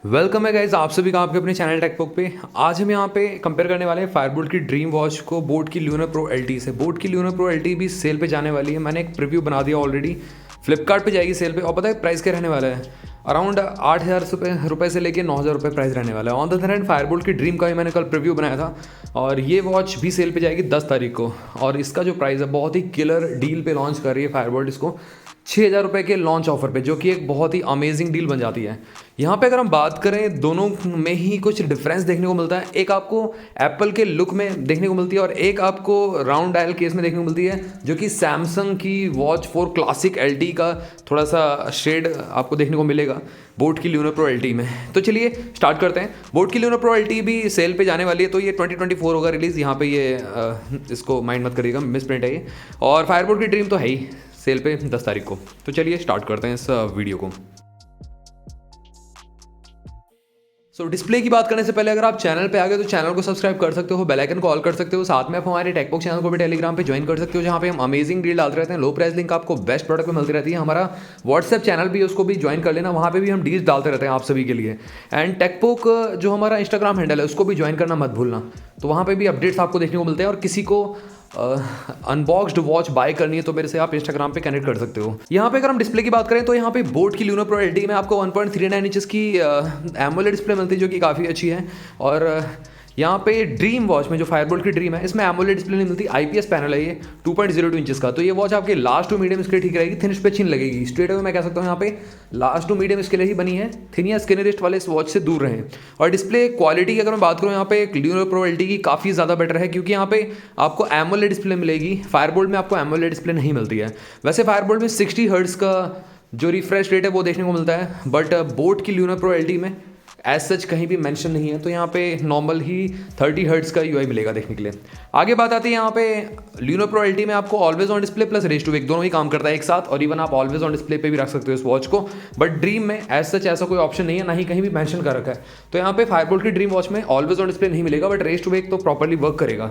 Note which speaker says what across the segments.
Speaker 1: Welcome है guys, आप सभी का आपके अपने चैनल टेकबुक पे। आज हम यहाँ पे कंपेयर करने वाले हैं फायरबोल्ट की ड्रीम वॉच को बोट की ल्यूनर प्रो एल से। बोट की ल्यूनर प्रो एल भी सेल पे जाने वाली है। मैंने एक प्रीव्यू बना दिया ऑलरेडी, फ्लिपकार्ट पे जाएगी सेल पे। और पता है प्राइस क्या रहने वाला है? अराउंड 8,000 रुपये से लेकर 9,000 रुपये प्राइस रहने वाला है। On the other hand Fireboltt की ड्रीम का भी मैंने कल प्रीव्यू बनाया था और ये वॉच भी सेल पे जाएगी 10 तारीख को। और इसका जो प्राइस है, बहुत ही किलर डील पे लॉन्च कर रही है फायरबोल्ट इसको 6,000 रुपये के लॉन्च ऑफर पे, जो कि एक बहुत ही अमेजिंग डील बन जाती है। यहाँ पे अगर हम बात करें, दोनों में ही कुछ डिफरेंस देखने को मिलता है। एक आपको एप्पल के लुक में देखने को मिलती है और एक आपको राउंड डायल केस में देखने को मिलती है, जो कि सैमसंग की वॉच 4 क्लासिक एल का थोड़ा सा शेड आपको देखने को मिलेगा बोट की ल्यूनर प्रो एल में। तो चलिए स्टार्ट करते हैं। बोट की ल्यूनर प्रो एल भी सेल पे जाने वाली है, तो ये 2024 होगा रिलीज़। यहाँ पे ये इसको माइंड मत करिएगा, मिस प्रिंट है ये। और फायरबोल्ट की ड्रीम तो है ही सेल पे 10 तारीख को। तो चलिए स्टार्ट करते हैं इस वीडियो को। डिस्प्ले की बात करने से पहले अगर आप चैनल पे आ गए तो चैनल को सब्सक्राइब कर सकते हो, बेल आइकन को ऑल कर सकते हो। साथ में आप हमारे टेकबुक चैनल को भी टेलीग्राम पे ज्वाइन कर सकते हो, जहाँ पे हम अमेजिंग डील डालते रहते हैं। लो प्राइस लिंक आपको बेस्ट प्रोडक्ट में मिलती रहती है। हमारा व्हाट्सएप चैनल भी है, उसको भी ज्वाइन कर लेना, वहाँ पे भी हम डील्स डालते रहते हैं आप सभी के लिए। एंड टेकबुक जो हमारा इंस्टाग्राम हैंडल है, उसको भी ज्वाइन करना मत भूलना, तो वहाँ पर भी अपडेट्स आपको देखने को मिलते हैं। और किसी को अनबॉक्स्ड वॉच बाय करनी है तो मेरे से आप इंस्टाग्राम पे कनेक्ट कर सकते हो। यहाँ पे अगर हम डिस्प्ले की बात करें तो यहाँ पे बोट की ल्यूनर प्रो एल में आपको 1.39 इंचेस की एमोलेड डिस्प्ले मिलती है, जो कि काफ़ी अच्छी है। और यहाँ पे ड्रीम वॉच में जो फायरबोल्ट की ड्रीम है, इसमें एमोलेड डिस्प्ले नहीं मिलती, आईपीएस पैनल है ये 2.02 इंचेस का। तो ये वॉच आपके लास्ट टू मीडियम स्केल ठीक रहेगी, थिन पे अच्छी लगेगी। स्ट्रेट अवे मैं कह सकता हूँ यहाँ पे लास्ट टू मीडियम स्केल ही बनी है, थिन या स्किन रिस्ट वाले इस वॉच से दूर रहें। और डिस्प्ले क्वालिटी की अगर मैं बात करूँ, यहाँ पे ल्यूनर प्रो एल की काफ़ी ज़्यादा बेटर है, क्योंकि यहाँ पे आपको एमोलेड डिस्प्ले मिलेगी। फायरबोल्ट में आपको एमोलेड डिस्प्ले नहीं मिलती है। वैसे फायरबोल्ट में 60 हर्ट्ज का जो रिफ्रेश रेट है वो देखने को मिलता है, बट बोट की ल्यूनर प्रो एल में एज सच कहीं भी मेंशन नहीं है। तो यहाँ पे नॉर्मल ही 30 हर्ट्ज का यूआई मिलेगा देखने के लिए। आगे बात आती है यहाँ पे ल्यूनर प्रो एल में आपको always on display plus raise to wake दोनों ही काम करता है एक साथ। और इवन आप ऑलवेज ऑन डिस्प्ले पे भी रख सकते हो इस वॉच को, बट ड्रीम में एज सच ऐसा कोई ऑप्शन नहीं है, ना ही कहीं भी मेंशन कर रखा है। तो यहाँ पे फायरबोल्ट की ड्रीम वॉच में ऑलवेज ऑन डिस्प्ले नहीं मिलेगा, बट रेस टू वेक तो प्रॉपरली वर्क करेगा।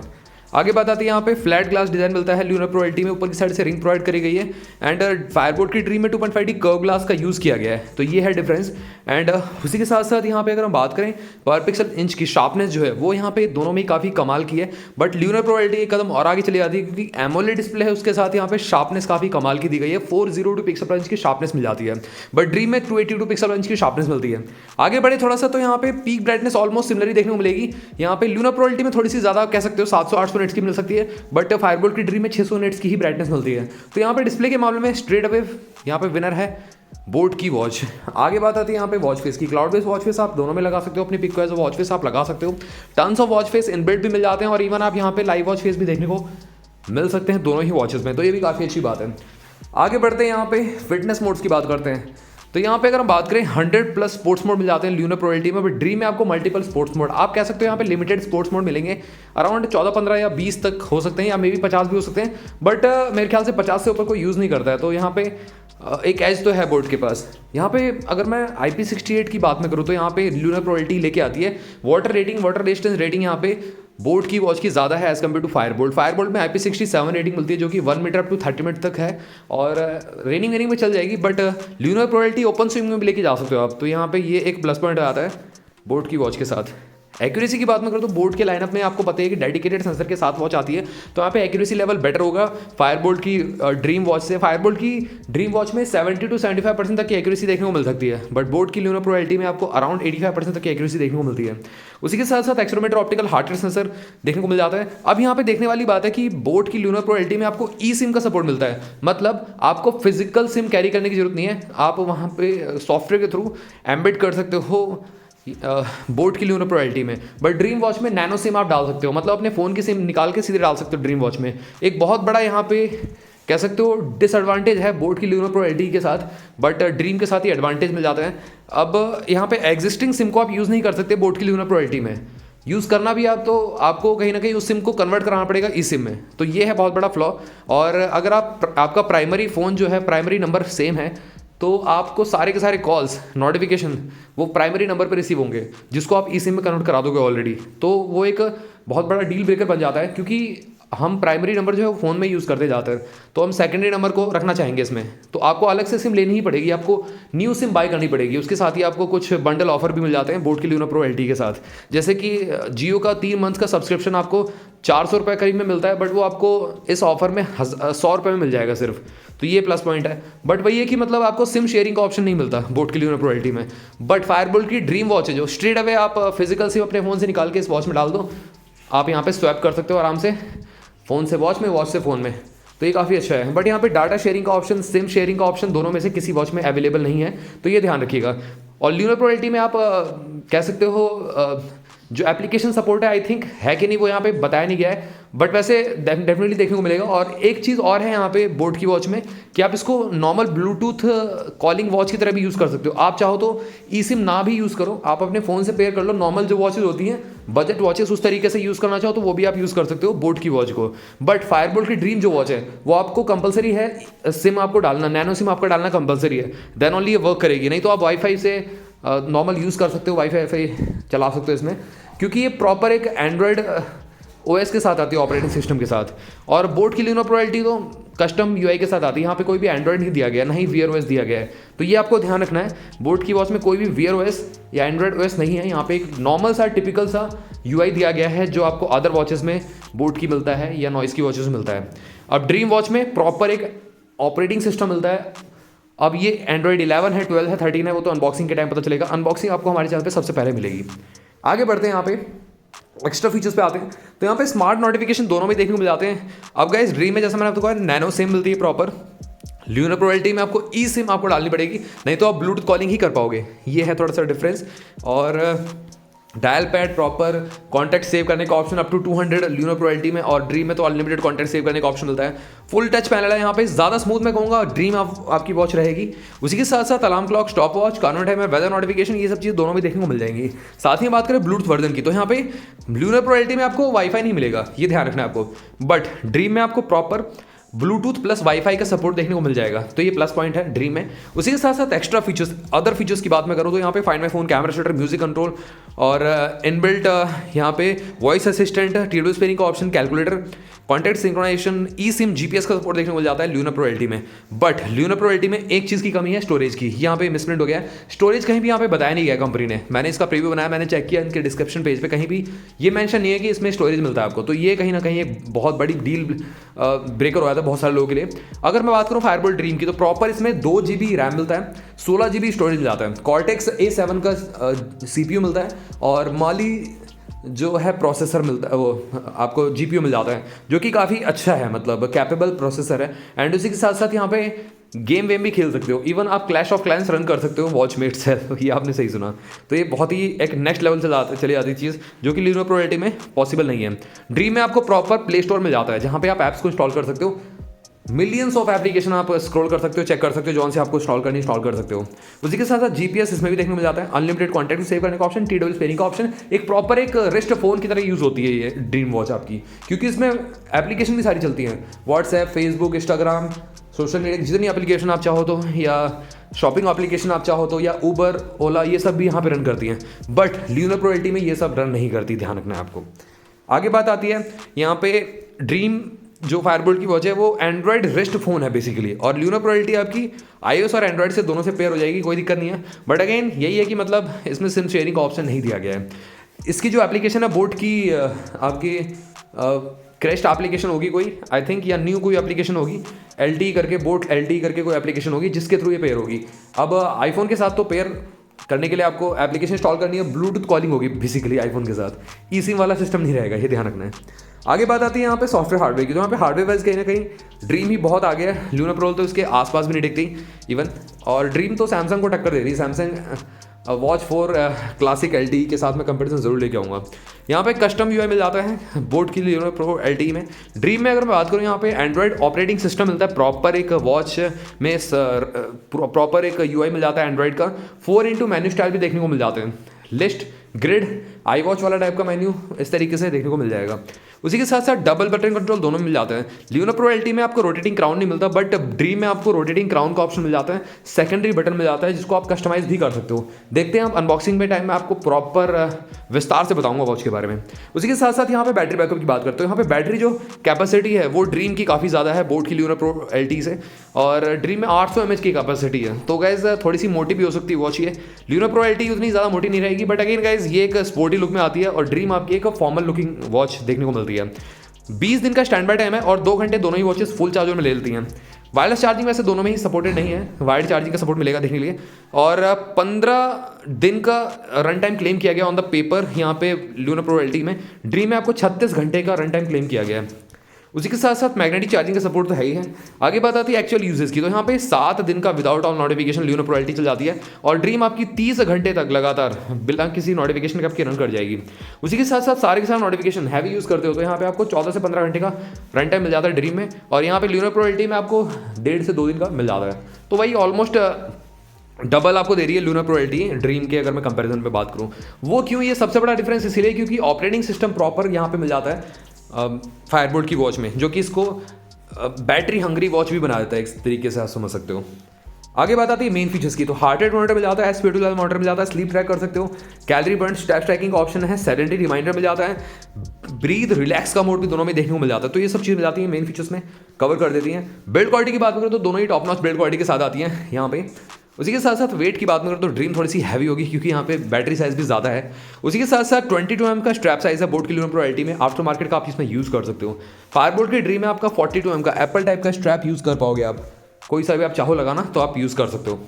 Speaker 1: आगे बात आती है यहाँ पे फ्लैट ग्लास डिजाइन मिलता है ल्यूनर प्रो एल में, ऊपर की साइड से रिंग प्रोवाइड करी गई है। एंड फायरबोल्ट की ड्रीम में 2.5D कर्व ग्लास का यूज़ किया गया है, तो ये है डिफरेंस। एंड उसी के साथ साथ यहाँ पे अगर हम बात करें पर पिक्सल इंच की शार्पनेस जो है, वो यहाँ पे दोनों में काफ़ी कमाल की है। बट ल्यूनर प्रो एल एक कदम और आगे चली जाती है, क्योंकि एमोलेड डिस्प्ले है, उसके साथ यहाँ पे शार्पनेस काफ़ी कमाल की दी गई है। 402 पिक्सल पर इंच की शार्पनेस मिल जाती है, बट ड्रीम में 282 पिक्सल पर इंच की शार्पनेस मिलती है। आगे बढ़े थोड़ा सा तो यहाँ पे पीक ब्राइटनेस ऑलमोस्ट सिमिलर ही देखने को मिलेगी। यहाँ पे ल्यूनर प्रो एल में थोड़ी सी ज़्यादा कह सकते हो 700-800 निट्स की मिल सकती है, बट फायरबोल्ट की ड्रीम में 600 निट्स की ही ब्राइटनेस मिलती है। तो यहाँ पे डिस्प्ले के मामले में स्ट्रेट अवे यहाँ पे विनर है बोट की वॉच। आगे बात आती है यहाँ पे वॉच फेस की। क्लाउड बेस वॉच फेस आप दोनों में लगा सकते हो, अपनी पिक को एज वॉच फेस आप लगा सकते हो। Tons of watch face inbuilt भी मिल जाते हैं, और इवन आप यहाँ पे लाइव वॉच फेस भी देखने को मिल सकते हैं दोनों ही वॉचेस में, तो ये भी काफ़ी अच्छी बात है। आगे बढ़ते हैं, यहाँ पे फिटनेस मोड्स की बात करते हैं। तो यहाँ पे अगर हम बात करें 100+ स्पोर्ट्स मोड मिल जाते हैं ल्यूनर प्रो एल में, बट ड्रीम में आपको मल्टीपल स्पोर्ट्स मोड, आप कह सकते हो यहाँ पे लिमिटेड स्पोर्ट्स मोड मिलेंगे। अराउंड 14, 15 या 20 तक हो सकते हैं, या मे बी 50 भी हो सकते हैं, बट मेरे ख्याल से 50 से ऊपर कोई यूज़ नहीं करता है। तो यहाँ पे एक एज तो है बोट के पास। यहाँ पे अगर मैं IP68 की बात में करूँ तो यहाँ पे ल्यूनर प्रो एल लेके आती है। Water rating, water resistance rating यहाँ पे बोट की वॉच की ज़्यादा है as compare to Fireboltt. Fireboltt में IP67 रेटिंग मिलती है, जो कि 1 मीटर अप टू 30 मीटर तक है, और रेनिंग में चल जाएगी। But lunar pro L open swing में भी लेके जा सकते हो आप, तो यहाँ पे ये एक प्लस पॉइंट आता है बोट की वॉच के साथ। एक्यूरेसी की बात में करूँ तो बोट के लाइनअप में आपको पता है कि डेडिकेटेड सेंसर के साथ वॉच आती है, तो यहाँ पे एक्यूरेसी लेवल बेटर होगा फायरबोल्ट की ड्रीम वॉच से। फायरबोल्ट की ड्रीम वॉच में 70 to 75% तक की एक्यूरेसी देखने को मिल सकती है, बट बोट की ल्यूनर प्रो एल में आपको अराउंड 85% तक की एक्यूरेसी देखने को मिलती है। उसी के साथ साथ accelerometer optical heart rate sensor देखने को मिल जाता है। अब यहाँ पे देखने वाली बात है कि बोट की ल्यूनर प्रो एल में आपको ई सिम का सपोर्ट मिलता है, मतलब आपको फिजिकल सिम कैरी करने की जरूरत नहीं है, आप वहाँ पे सॉफ्टवेयर के थ्रू एम्बेड कर सकते हो बोट की ल्यूनर प्रो एल में। बट ड्रीम वॉच में नैनो सिम आप डाल सकते हो, मतलब अपने फ़ोन की सिम निकाल के सीधे डाल सकते हो ड्रीम वॉच में। एक बहुत बड़ा यहाँ पे कह सकते हो डिसएडवांटेज है बोट की ल्यूनर प्रो एल के साथ, बट ड्रीम के साथ ही एडवांटेज मिल जाता है। अब यहाँ पे एग्जिस्टिंग सिम को आप यूज़ नहीं कर सकते बोट की ल्यूनर प्रो एल में। यूज़ करना भी आप तो आपको कहीं ना कहीं उस सिम को कन्वर्ट कराना पड़ेगा ई सिम में, तो ये है बहुत बड़ा फ्लॉ। और अगर आपका प्राइमरी फ़ोन जो है, प्राइमरी नंबर सेम है, तो आपको सारे के सारे कॉल्स नोटिफिकेशन वो प्राइमरी नंबर पर रिसीव होंगे, जिसको आप ई सिम में कन्वर्ट करा दोगे ऑलरेडी। तो वो एक बहुत बड़ा डील ब्रेकर बन जाता है, क्योंकि हम प्राइमरी नंबर जो है वो फ़ोन में यूज़ करते ज़्यादातर, तो हम सेकेंडरी नंबर को रखना चाहेंगे इसमें, तो आपको अलग से सिम लेनी ही पड़ेगी, आपको न्यू सिम बाय करनी पड़ेगी। उसके साथ ही आपको कुछ बंडल ऑफर भी मिल जाते हैं बोट की लूना प्रो LTE के साथ, जैसे कि जियो का 3 मंथ का सब्सक्रिप्शन आपको 400 रुपये करीब में मिलता है, बट वो आपको इस ऑफर में 100 रुपये में मिल जाएगा सिर्फ, तो ये प्लस पॉइंट है। बट वही है कि मतलब आपको सिम शेयरिंग का ऑप्शन नहीं मिलता बोट की लूना प्रो LTE में। बट फायरबोल्ट की ड्रीम वॉच है जो स्ट्रेट अवे आप फिजिकल सिम अपने फ़ोन से निकाल के इस वॉच में डाल दो, आप यहाँ पे स्वैप कर सकते हो आराम से, फ़ोन से वॉच में, वॉच से फ़ोन में, तो ये काफ़ी अच्छा है। बट यहाँ पे डाटा शेयरिंग का ऑप्शन, सिम शेयरिंग का ऑप्शन दोनों में से किसी वॉच में अवेलेबल नहीं है, तो ये ध्यान रखिएगा। और लूना प्रो LTE में आप कह सकते हो जो एप्लीकेशन सपोर्ट है आई थिंक है कि नहीं वो यहाँ पे बताया नहीं गया है, बट वैसे डेफिनेटली देखने को मिलेगा। और एक चीज़ और है यहाँ पे बोट की वॉच में कि आप इसको नॉर्मल ब्लूटूथ कॉलिंग वॉच की तरह भी यूज़ कर सकते हो। आप चाहो तो ई सिम ना भी यूज़ करो, आप अपने फ़ोन से पेयर कर लो, नॉर्मल जो वॉचेज होती हैं बजट वॉचेस उस तरीके से यूज़ करना चाहो तो वो भी आप यूज़ कर सकते हो बोट की वॉच को। बट फायरबोल्ट की ड्रीम जो वॉच है वो आपको कंपलसरी है, सिम आपको डालना, नैनो सिम आपका डालना कंपलसरी है, देन ओनली ये वर्क करेगी, नहीं तो आप वाईफाई से नॉर्मल यूज़ कर सकते हो, वाईफाई चला सकते हो इसमें, क्योंकि ये प्रॉपर एक एंड्रॉयड OS के साथ आती है, ऑपरेटिंग सिस्टम के साथ। और बोट की लूना प्रो LTE तो कस्टम UI के साथ आती है, यहाँ पे कोई भी एंड्रॉयड नहीं दिया गया, ना ही Wear OS दिया गया है, तो ये आपको ध्यान रखना है। बोट की वॉच में कोई भी Wear OS या एंड्रॉयड OS नहीं है, यहाँ पे एक नॉर्मल सा टिपिकल सा UI दिया गया है जो आपको अदर वॉचेस में बोट की मिलता है या नॉइस की वॉचेस में मिलता है। अब ड्रीम वॉच में प्रॉपर एक ऑपरेटिंग सिस्टम मिलता है। अब ये एंड्रॉयड 11 है, 12 है, 13 है, वो तो अनबॉक्सिंग के टाइम पता चलेगा, अनबॉक्सिंग आपको हमारे चैनल पे सबसे पहले मिलेगी। आगे बढ़ते हैं, यहाँ पे एक्स्ट्रा फीचर्स पे आते हैं, तो यहाँ पे स्मार्ट नोटिफिकेशन दोनों में देखने को मिल जाते हैं। अब गाइस ड्रीम में जैसा मैंने आपको कहा नैनो सिम मिलती है प्रॉपर, लूना प्रो LTE में आपको ई सिम आपको डालनी पड़ेगी, नहीं तो आप ब्लूटूथ कॉलिंग ही कर पाओगे, ये है थोड़ा सा डिफरेंस। और dial pad, proper contact save करने का option up to 200 Luna pro LTE में, और ड्रीम में तो अनलिमिटेड कॉन्टैक्ट सेव करने का ऑप्शन मिलता है। फुल टच पैनल है यहाँ पे, ज़्यादा स्मूथ मैं कहूँगा ड्रीम आपकी वॉच रहेगी। उसी के साथ साथ अलार्म क्लॉक, स्टॉप वॉच, कानून टाइम, वेदर नोटिफिकेशन, ये सब चीज़ दोनों में देखने को मिल जाएंगी। साथ ही बात करें ब्लूटूथ वर्जन की, तो यहाँ पे लूना प्रो LTE में आपको वाईफाई नहीं मिलेगा, ये ध्यान रखना है आपको, बट ड्रीम में आपको प्रॉपर ब्लूटूथ प्लस वाईफाई का सपोर्ट देखने को मिल जाएगा, तो ये प्लस पॉइंट है ड्रीम में। उसी के साथ साथ एक्स्ट्रा फीचर्स, अदर फीचर्स की बात मैं करूँ तो यहाँ पे find my phone, camera shutter, music control, और इनबिल्ट यहाँ पे वॉइस असिस्टेंट, टेबल स्पेलिंग का ऑप्शन, कैलकुलेटर, कॉन्टैक्ट सिंक्रोनाइजेशन, ई सिम, GPS का सपोर्ट देखने को मिल जाता है लूना प्रो LTE में। बट लूना प्रो LTE में एक चीज़ की कमी है, स्टोरेज की, यहाँ पे मिसप्रिंट हो गया है, स्टोरेज कहीं भी यहाँ पे बताया नहीं गया कंपनी ने, मैंने इसका प्रीव्यू बनाया, मैंने चेक किया इनके डिस्क्रिप्शन पेज पे, कहीं भी ये मेंशन नहीं है कि इसमें स्टोरेज मिलता है आपको, तो ये कहीं ना कहीं एक बहुत बड़ी डील ब्रेकर हो जाता है बहुत सारे लोगों के लिए। अगर मैं बात करूँ फायरबोल्ट ड्रीम की, तो प्रॉपर इसमें 2 GB रैम मिलता है, 16 GB स्टोरेज मिल जाता है, कॉर्टेक्स A7 का CPU मिलता है, और माली जो है प्रोसेसर मिलता है, वो आपको GPU मिल जाता है, जो कि काफ़ी अच्छा है, मतलब कैपेबल प्रोसेसर है। एंड उसी के साथ साथ यहाँ पे गेम वेम भी खेल सकते हो, इवन आप क्लैश ऑफ क्लैंस रन कर सकते हो वॉचमेट से, ये आपने सही सुना, तो ये बहुत ही एक नेक्स्ट लेवल से चली जाती चीज़, जो कि लूना प्रो LTE में पॉसिबल नहीं है। ड्रीम में आपको प्रॉपर प्ले स्टोर मिल जाता है, जहाँ पे आप ऐप्स को इंस्टॉल कर सकते हो, मिलियंस ऑफ एप्लीकेशन आप स्क्रॉल कर सकते हो, चेक कर सकते हो, जौन से आपको इंस्टॉल कर सकते हो। उसी के साथ साथ GPS इसमें भी देखने को मिल जाता है, अनलिमिटेड कॉन्टैक्ट सेव करने का ऑप्शन, TW स्पेलिंग का ऑप्शन, एक प्रॉपर एक रिस्ट फोन की तरह यूज़ होती है ये ड्रीम वॉच आपकी, क्योंकि इसमें एप्लीकेशन भी सारी चलती हैं, WhatsApp, Facebook, Instagram, social media जितनी एप्लीकेशन आप चाहो तो, या शॉपिंग एप्लीकेशन आप चाहो तो, या उबर, ओला, ये सब भी यहाँ पे रन करती हैं। बट लूना प्रो LTE में ये सब रन नहीं करती, ध्यान रखना है आपको। आगे बात आती है यहाँ पे ड्रीम जो फायरबोल्ट की वॉच है वो एंड्रॉयड रिस्ट फोन है बेसिकली, और लूना प्रो LTE आपकी iOS और एंड्रॉयड से दोनों से पेयर हो जाएगी, कोई दिक्कत नहीं है। बट अगेन यही है कि मतलब इसमें सिम शेयरिंग का ऑप्शन नहीं दिया गया है। इसकी जो एप्लीकेशन है बोट की आपकी क्रेस्ट एप्लीकेशन होगी कोई, आई थिंक, या न्यू कोई एप्लीकेशन होगी, LTE करके, बोट LTE करके कोई एप्लीकेशन होगी जिसके थ्रू ये पेयर होगी। अब आईफोन के साथ तो पेयर करने के लिए आपको एप्लीकेशन इंस्टॉल करनी है, ब्लूटूथ कॉलिंग होगी बेसिकली आईफोन के साथ, ई सिम वाला सिस्टम नहीं रहेगा, ये ध्यान रखना है। आगे बात आती है यहाँ पे सॉफ्टवेयर हार्डवेयर की, तो यहाँ पे हार्डवेयर वाइज कहीं ना कहीं ड्रीम ही बहुत आगे है, लूना प्रो तो इसके आसपास भी नहीं दिखती इवन, और ड्रीम तो सैमसंग को टक्कर दे रही है, सैमसंग वॉच 4 क्लासिक LTE के साथ मैं कंपैरिजन जरूर लेके आऊँगा। यहाँ पे कस्टम UI मिल जाता है बोट की लूना प्रो LTE में। ड्रीम में अगर मैं बात करूँ यहाँ पे एंड्रॉयड ऑपरेटिंग सिस्टम मिलता है, प्रॉपर एक वॉच में प्रॉपर एक UI मिल जाता है एंड्रॉयड का, 4x मेन्यू स्टाइल भी देखने को मिल जाते हैं, लिस्ट, ग्रिड, आई वॉच वाला टाइप का मेन्यू इस तरीके से देखने को मिल जाएगा। उसी के साथ साथ डबल बटन कंट्रोल दोनों मिल जाते हैं। ल्यूना प्रो एलटी में आपको रोटेटिंग क्राउन नहीं मिलता, बट ड्रीम में आपको रोटेटिंग क्राउन का ऑप्शन मिल जाता है, सेकेंडरी बटन मिल जाता है जिसको आप कस्टमाइज भी कर सकते हो। देखते हैं आप अनबॉक्सिंग में टाइम में आपको प्रॉपर विस्तार से बताऊंगा वॉच के बारे में। उसी के साथ साथ यहाँ पे बैटरी बैकअप की बात करते हो, यहाँ पे बैटरी जो कैपेसिटी है वो ड्रीम की काफ़ी ज़्यादा है बोट की ल्यूना प्रो एलटी से, और ड्रीम में 800 mAh की कैपेसिटी है। तो गाइज थोड़ी सी मोटी भी हो सकती है वॉच ये। ल्यूना प्रो एलटी उतनी ज़्यादा मोटी नहीं रहेगी, बट अगेन गाइज ये एक स्पोर्टी लुक में आती है और ड्रीम आपकी एक फॉर्मल लुकिंग वॉच देखने को मिलती है। 20 दिन का स्टैंड बाय टाइम है और 2 घंटे दोनों ही वॉचेस फुल चार्जर में ले लेती हैं। वायरलेस चार्जिंग वैसे दोनों में ही सपोर्टेड नहीं है, वायर्ड चार्जिंग का सपोर्ट मिलेगा देखने के लिए। और 15 दिन का रन टाइम क्लेम किया गया ऑन द पेपर यहाँ पे ल्यूना प्रो एलटी में। ड्रीम में आपको 36 घंटे का रन टाइम क्लेम किया गया है। उसी के साथ साथ मैग्नेटिक चार्जिंग का सपोर्ट तो है ही है। आगे बात आती है एक्चुअल यूजेस की, तो यहाँ पे 7 दिन का without all notification lunar pro LT चल जाती है और ड्रीम आपकी 30 घंटे तक लगातार बिना किसी नोटिफिकेशन के आपकी रन कर जाएगी। उसी के साथ साथ सारे के सारे नोटिफिकेशन हैवी यूज़ करते हो तो यहाँ पे आपको 14 से 15 घंटे का रन टाइम मिल जाता है ड्रीम में, और यहाँ पे ल्यूना प्रो एलटी में आपको 1.5 से 2 दिन का मिल जाता है। तो वही ऑलमोस्ट डबल आपको दे रही है ल्यूना प्रो एलटी ड्रीम के। अगर मैं कंपैरिजन पे बात करूँ वो क्यों, ये सबसे बड़ा डिफरेंस इसीलिए क्योंकि ऑपरेटिंग सिस्टम प्रॉपर यहाँ पे मिल जाता है फायरबोल्ट की वॉच में, जो कि इसको बैटरी हंग्री वॉच भी बना देता है एक तरीके से, आप समझ सकते हो। आगे बात आती है मेन फीचर्स की, तो हार्ट रेट मॉनिटर मिल जाता है, SpO2 लेवल मॉनिटर मिल जाता है, स्लीप ट्रैक कर सकते हो, कैलोरी बर्न स्टेप ट्रैकिंग का ऑप्शन है, सेडेंटरी रिमाइंडर मिल जाता है, ब्रीथ रिलैक्स का मोड भी दोनों में देखने को मिल जाता है। तो ये सब चीज़ मिल जाती है मेन फीचर्स में, कवर कर देती हैं। बिल्ड क्वालिटी की बात करें तो दोनों ही टॉप नॉच बिल्ड क्वालिटी के साथ आती हैं यहाँ पे। उसी के साथ साथ वेट की बात करें तो ड्रीम थोड़ी सी हैवी होगी क्योंकि यहाँ पे बैटरी साइज भी ज़्यादा है। उसी के साथ साथ 22 mm का स्ट्रैप साइज है बोट की ल्यूना प्रो एलटी में, आफ्टर मार्केट का आप इसमें यूज़ कर सकते हो। फायरबोल्ट की ड्रीम में आपका 42 mm का एप्पल टाइप का स्ट्रैप यूज़ कर पाओगे आप, कोई सा भी आप चाहो लगाना तो आप यूज़ कर सकते हो।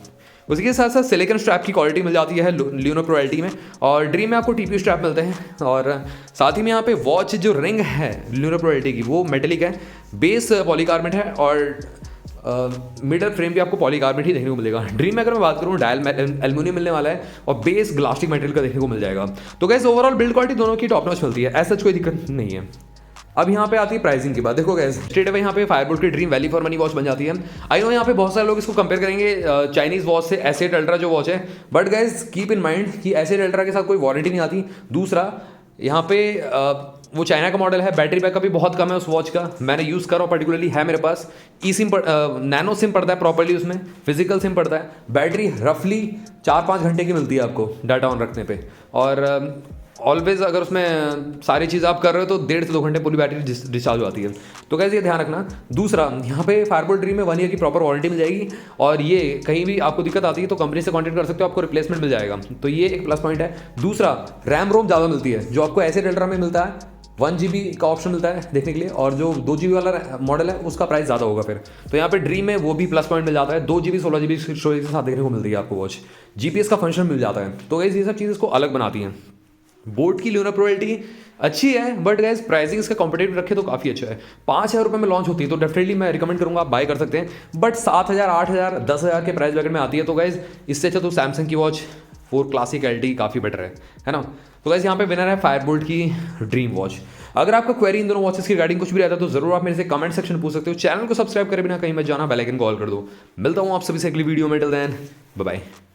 Speaker 1: उसी के साथ साथ सिलिकन स्ट्रैप की क्वालिटी मिल जाती है ल्यूना प्रो एलटी में, और ड्रीम में आपको TPU स्ट्रैप मिलते हैं। और साथ ही में यहाँ पे वॉच जो रिंग है ल्यूना प्रो एलटी की वो मेटेलिक है, बेस पॉलीकार्बोनेट है, और मिडल फ्रेम भी आपको पॉलीकार्बोनेट ही देखने को मिलेगा। ड्रीम में अगर मैं बात करूँ डायल एल्यूमिनियम मिलने वाला है और बेस ग्लास्टिक मटेरियल का देखने को मिल जाएगा। तो गैस ओवरऑल बिल्ड क्वालिटी दोनों की टॉप नॉच मिलती है, ऐसा कोई दिक्कत नहीं है। अब यहाँ पे आती है प्राइसिंग की बात। देखो गैस स्ट्रेट अवे यहाँ पे फायरबोल्ट की dream value for money watch बन जाती है। आई नो यहाँ पे बहुत सारे लोग इसको कंपेयर करेंगे चाइनीज वॉच से, एस8 अल्ट्रा जो वॉच है, but gas keep in mind कि एस8 अल्ट्रा के साथ कोई वारंटी नहीं आती। दूसरा यहाँ पे वो चाइना का मॉडल है, बैटरी बैकअप भी बहुत कम है उस वॉच का, मैंने यूज़ करा हूँ पर्टिकुलरली, है मेरे पास। ई सिम नैनो सिम पड़ता है प्रॉपर्ली उसमें, फिजिकल सिम पड़ता है। बैटरी रफली 4-5 घंटे की मिलती है आपको डाटा ऑन रखने पे, और ऑलवेज अगर उसमें सारी चीज़ आप कर रहे हो तो 1.5 से 2 घंटे पूरी बैटरी डिस्चार्ज होती है। तो कैसे ये ध्यान रखना। दूसरा यहाँ पे फायरबोल्ट ड्रीम में 1 ईयर की प्रॉपर वारंटी मिल जाएगी, और ये कहीं भी आपको दिक्कत आती है तो कंपनी से कॉन्टेक्ट कर सकते हो, आपको रिप्लेसमेंट मिल जाएगा। तो ये एक प्लस पॉइंट है। दूसरा रैम रोम ज़्यादा मिलती है, जो आपको ऐसे अल्ट्रा में मिलता है 1 GB का ऑप्शन मिलता है देखने के लिए, और जो 2 GB वाला मॉडल है उसका प्राइस ज़्यादा होगा फिर। तो यहाँ पे ड्रीम में वो भी प्लस पॉइंट मिल जाता है, 2 GB 16 GB स्टोरेज के साथ देखने को मिलती है आपको वॉच। GPS का फंक्शन मिल जाता है। तो गाइस ये सब चीज़ इसको अलग बनाती हैं। बोट की ल्यूना प्रो एलटी अच्छी है, बट गाइस प्राइसिंग इसका कॉम्पिटेटिव रखे तो काफ़ी अच्छा है। 5,000 रुपये में लॉन्च होती है तो डेफिनेटली मैं रिकमेंड करूँगा आप बाय कर सकते हैं, बट 7,000, 8,000, 10,000 के प्राइस ब्रैकेट में आती है। तो गाइस इससे अच्छा तो सैमसंग की वॉच 4 क्लासिक एलटी काफ़ी बेटर है ना। तो गाइस यहाँ पे विनर है फायरबोल्ट की ड्रीम वॉच। अगर आपका क्वेरी इन दोनों वॉचेस की रिगार्डिंग कुछ भी रहता है तो जरूर आप मेरे से कमेंट सेक्शन में पूछ सकते हो। चैनल को सब्सक्राइब करे बिना कहीं मत जाना, बेल आइकन कॉल कर दो। मिलता हूँ आप सभी से अगली वीडियो में, टिल देन बाय बाय।